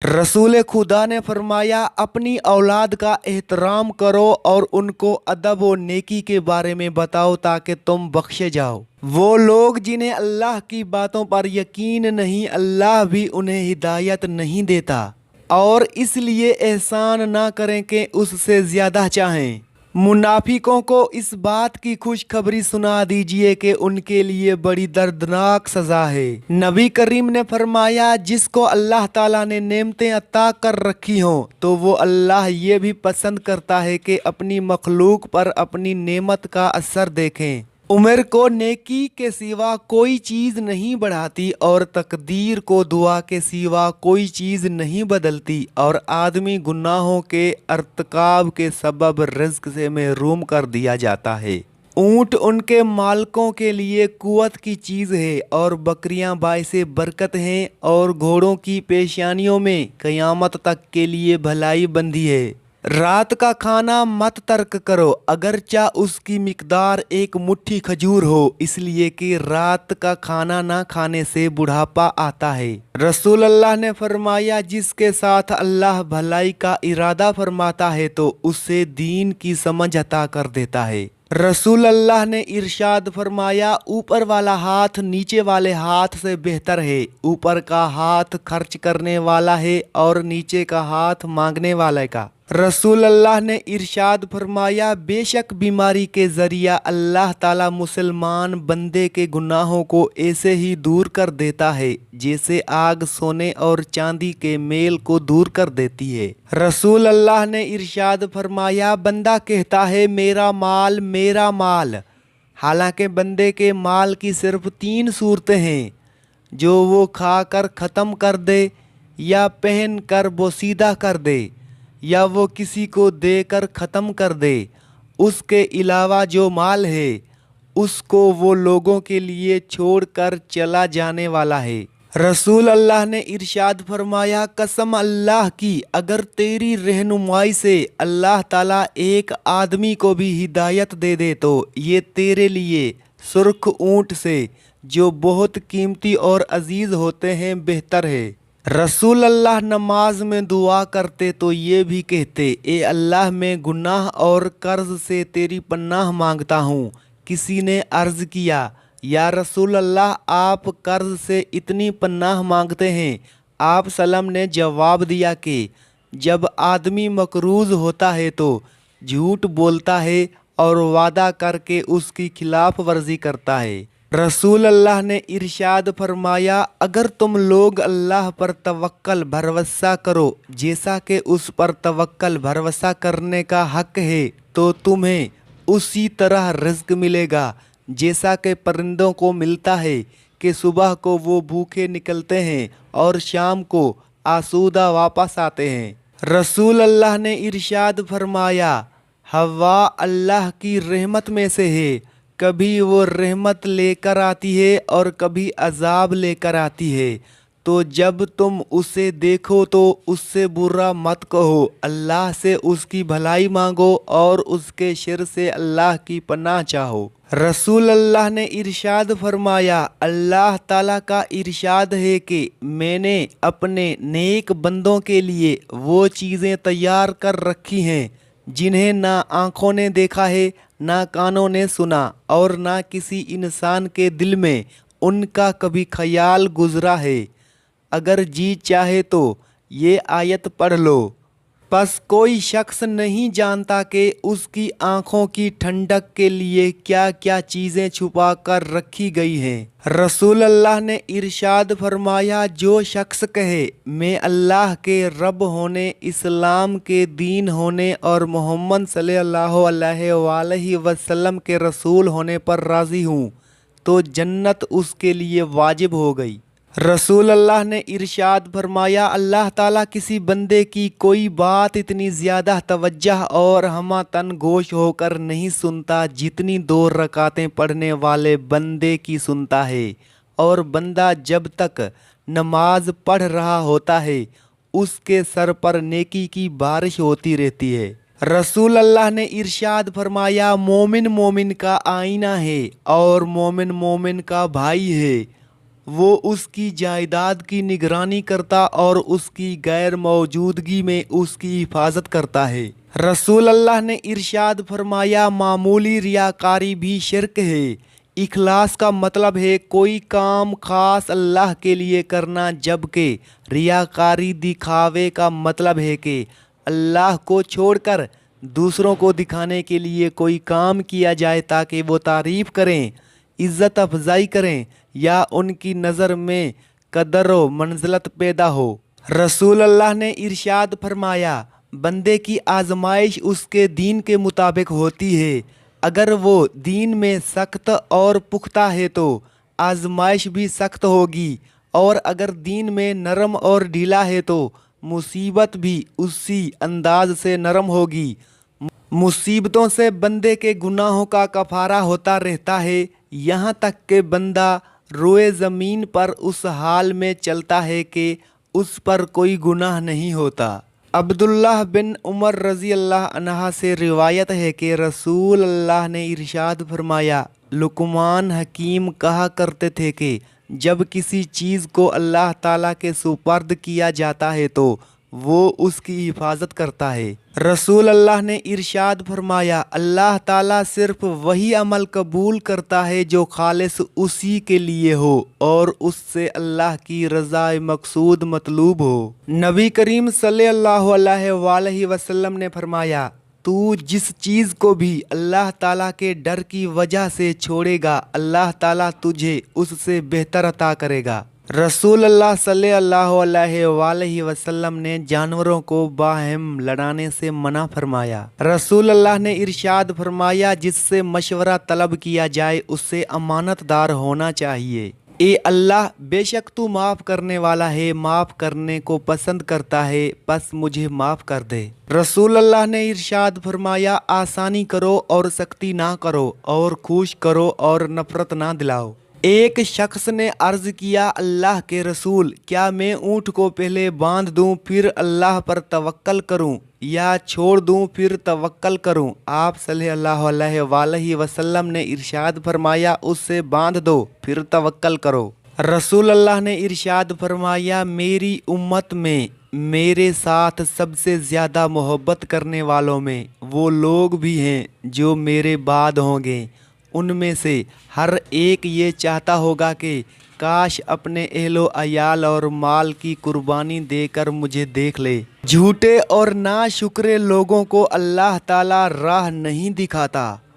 रसूल खुदा ने फरमाया, अपनी औलाद का एहतराम करो और उनको अदब व नेकी के बारे में बताओ ताकि तुम बख्शे जाओ। वो लोग जिन्हें अल्लाह की बातों पर यकीन नहीं, अल्लाह भी उन्हें हिदायत नहीं देता, और इसलिए एहसान ना करें कि उससे ज़्यादा चाहें। मुनाफिकों को इस बात की खुशखबरी सुना दीजिए कि उनके लिए बड़ी दर्दनाक सज़ा है। नबी करीम ने फरमाया, जिसको अल्लाह ताला ने नेमतें अता कर रखी हों तो वो अल्लाह ये भी पसंद करता है कि अपनी मखलूक पर अपनी नेमत का असर देखें। उम्र को नेकी के सिवा कोई चीज़ नहीं बढ़ाती और तकदीर को दुआ के सिवा कोई चीज़ नहीं बदलती, और आदमी गुनाहों के अर्तकाब के सबब रिज़्क से महरूम कर दिया जाता है। ऊँट उनके मालकों के लिए कुव्वत की चीज़ है और बकरियां बाइसे बरकत हैं, और घोड़ों की पेशानियों में क़यामत तक के लिए भलाई बंधी है। रात का खाना मत तर्क करो अगरचा उसकी मिकदार एक मुट्ठी खजूर हो, इसलिए कि रात का खाना ना खाने से बुढ़ापा आता है। रसूल अल्लाह ने फरमाया, जिसके साथ अल्लाह भलाई का इरादा फरमाता है तो उससे दीन की समझ अता कर देता है। रसूल अल्लाह ने इरशाद फरमाया, ऊपर वाला हाथ नीचे वाले हाथ से बेहतर है। ऊपर का हाथ खर्च करने वाला है और नीचे का हाथ मांगने वाले का। रसूल अल्लाह ने इरशाद फरमाया, बेशक बीमारी के ज़रिया अल्लाह ताला मुसलमान बंदे के गुनाहों को ऐसे ही दूर कर देता है जैसे आग सोने और चांदी के मेल को दूर कर देती है। रसूल अल्लाह ने इरशाद फरमाया, बंदा कहता है मेरा माल, हालांकि बंदे के माल की सिर्फ 3 सूरतें हैं, जो वो खा कर ख़त्म कर दे, या पहन कर बोसीदा कर दे, या वो किसी को देकर ख़त्म कर दे। उसके अलावा जो माल है उसको वो लोगों के लिए छोड़कर चला जाने वाला है। रसूल अल्लाह ने इरशाद फरमाया, कसम अल्लाह की, अगर तेरी रहनुमाई से अल्लाह ताला एक आदमी को भी हिदायत दे दे तो ये तेरे लिए सुर्ख ऊँट से जो बहुत कीमती और अजीज़ होते हैं बेहतर है। रसूल अल्लाह नमाज में दुआ करते तो ये भी कहते, ए अल्लाह मैं गुनाह और कर्ज से तेरी पनाह मांगता हूँ। किसी ने अर्ज़ किया, या रसूल अल्लाह आप कर्ज से इतनी पनाह मांगते हैं? आप सल्लम ने जवाब दिया कि जब आदमी मकरूज़ होता है तो झूठ बोलता है और वादा करके उसकी खिलाफ वर्जी करता है। रसूल अल्लाह ने इरशाद फरमाया, अगर तुम लोग अल्लाह पर तवक्कल भरोसा करो जैसा कि उस पर तवक्कल भरोसा करने का हक है तो तुम्हें उसी तरह रिज़्क मिलेगा जैसा कि परिंदों को मिलता है कि सुबह को वो भूखे निकलते हैं और शाम को आसूदा वापस आते हैं। रसूल अल्लाह ने इरशाद फरमाया, हवा अल्लाह की रहमत में से है, कभी वो रहमत लेकर आती है और कभी अजाब लेकर आती है, तो जब तुम उसे देखो तो उससे बुरा मत कहो, अल्लाह से उसकी भलाई मांगो और उसके शर से अल्लाह की पनाह चाहो। रसूल अल्लाह ने इरशाद फरमाया, अल्लाह ताला का इरशाद है कि मैंने अपने नेक बंदों के लिए वो चीज़ें तैयार कर रखी हैं जिन्हें ना आँखों ने देखा है, ना कानों ने सुना, और ना किसी इंसान के दिल में उनका कभी ख्याल गुजरा है। अगर जी चाहे तो ये आयत पढ़ लो। बस कोई शख्स नहीं जानता कि उसकी आँखों की ठंडक के लिए क्या क्या चीज़ें छुपा कर रखी गई हैं। रसूल अल्लाह ने इरशाद फरमाया, जो शख्स कहे मैं अल्लाह के रब होने, इस्लाम के दीन होने और मोहम्मद सल्लल्लाहु अलैहि वसल्लम के रसूल होने पर राज़ी हूँ, तो जन्नत उसके लिए वाजिब हो गई। रसूल अल्लाह ने इरशाद फरमाया, अल्लाह ताला किसी बंदे की कोई बात इतनी ज़्यादा तवज्जह और हमातन गोश होकर नहीं सुनता जितनी 2 रकातें पढ़ने वाले बंदे की सुनता है, और बंदा जब तक नमाज पढ़ रहा होता है उसके सर पर नेकी की बारिश होती रहती है। रसूल अल्लाह ने इरशाद फरमाया, मोमिन मोमिन का आईना है और मोमिन मोमिन का भाई है। وہ اس کی جائیداد کی نگرانی کرتا اور اس کی غیر موجودگی میں اس کی حفاظت کرتا ہے۔ رسول اللہ نے ارشاد فرمایا معمولی ریاکاری بھی شرک ہے۔ اخلاص کا مطلب ہے کوئی کام خاص اللہ کے لیے کرنا، جبکہ ریاکاری دکھاوے کا مطلب ہے کہ اللہ کو چھوڑ کر دوسروں کو دکھانے کے لیے کوئی کام کیا جائے تاکہ وہ تعریف کریں، عزت افزائی کریں یا ان کی نظر میں قدر و منزلت پیدا ہو۔ رسول اللہ نے ارشاد فرمایا بندے کی آزمائش اس کے دین کے مطابق ہوتی ہے، اگر وہ دین میں سخت اور پختہ ہے تو آزمائش بھی سخت ہوگی، اور اگر دین میں نرم اور ڈھیلا ہے تو مصیبت بھی اسی انداز سے نرم ہوگی۔ مصیبتوں سے بندے کے گناہوں کا کفارہ ہوتا رہتا ہے، یہاں تک کہ بندہ روئے زمین پر اس حال میں چلتا ہے کہ اس پر کوئی گناہ نہیں ہوتا۔ عبداللہ بن عمر رضی اللہ عنہ سے روایت ہے کہ رسول اللہ نے ارشاد فرمایا لقمان حکیم کہا کرتے تھے کہ جب کسی چیز کو اللہ تعالیٰ کے سپرد کیا جاتا ہے تو وہ اس کی حفاظت کرتا ہے۔ رسول اللہ نے ارشاد فرمایا اللہ تعالیٰ صرف وہی عمل قبول کرتا ہے جو خالص اسی کے لیے ہو اور اس سے اللہ کی رضا مقصود مطلوب ہو۔ نبی کریم صلی اللہ علیہ وآلہ وسلم نے فرمایا تو جس چیز کو بھی اللہ تعالیٰ کے ڈر کی وجہ سے چھوڑے گا اللہ تعالیٰ تجھے اس سے بہتر عطا کرے گا۔ رسول اللہ صلی اللہ علیہ وآلہ وسلم نے جانوروں کو باہم لڑانے سے منع فرمایا۔ رسول اللہ نے ارشاد فرمایا جس سے مشورہ طلب کیا جائے اس سے امانت دار ہونا چاہیے۔ اے اللہ بے شک تو معاف کرنے والا ہے، معاف کرنے کو پسند کرتا ہے، بس مجھے معاف کر دے۔ رسول اللہ نے ارشاد فرمایا آسانی کرو اور سختی نہ کرو، اور خوش کرو اور نفرت نہ دلاؤ۔ ایک شخص نے عرض کیا اللہ کے رسول کیا میں اونٹ کو پہلے باندھ دوں پھر اللہ پر توکل کروں یا چھوڑ دوں پھر توکل کروں؟ آپ صلی اللہ علیہ وآلہ وسلم نے ارشاد فرمایا اس سے باندھ دو پھر توکل کرو۔ رسول اللہ نے ارشاد فرمایا میری امت میں میرے ساتھ سب سے زیادہ محبت کرنے والوں میں وہ لوگ بھی ہیں جو میرے بعد ہوں گے، ان میں سے ہر ایک یہ چاہتا ہوگا کہ کاش اپنے اہل و عیال اور مال کی قربانی دے کر مجھے دیکھ لے۔ جھوٹے اور ناشکرے لوگوں کو اللہ تعالیٰ راہ نہیں دکھاتا۔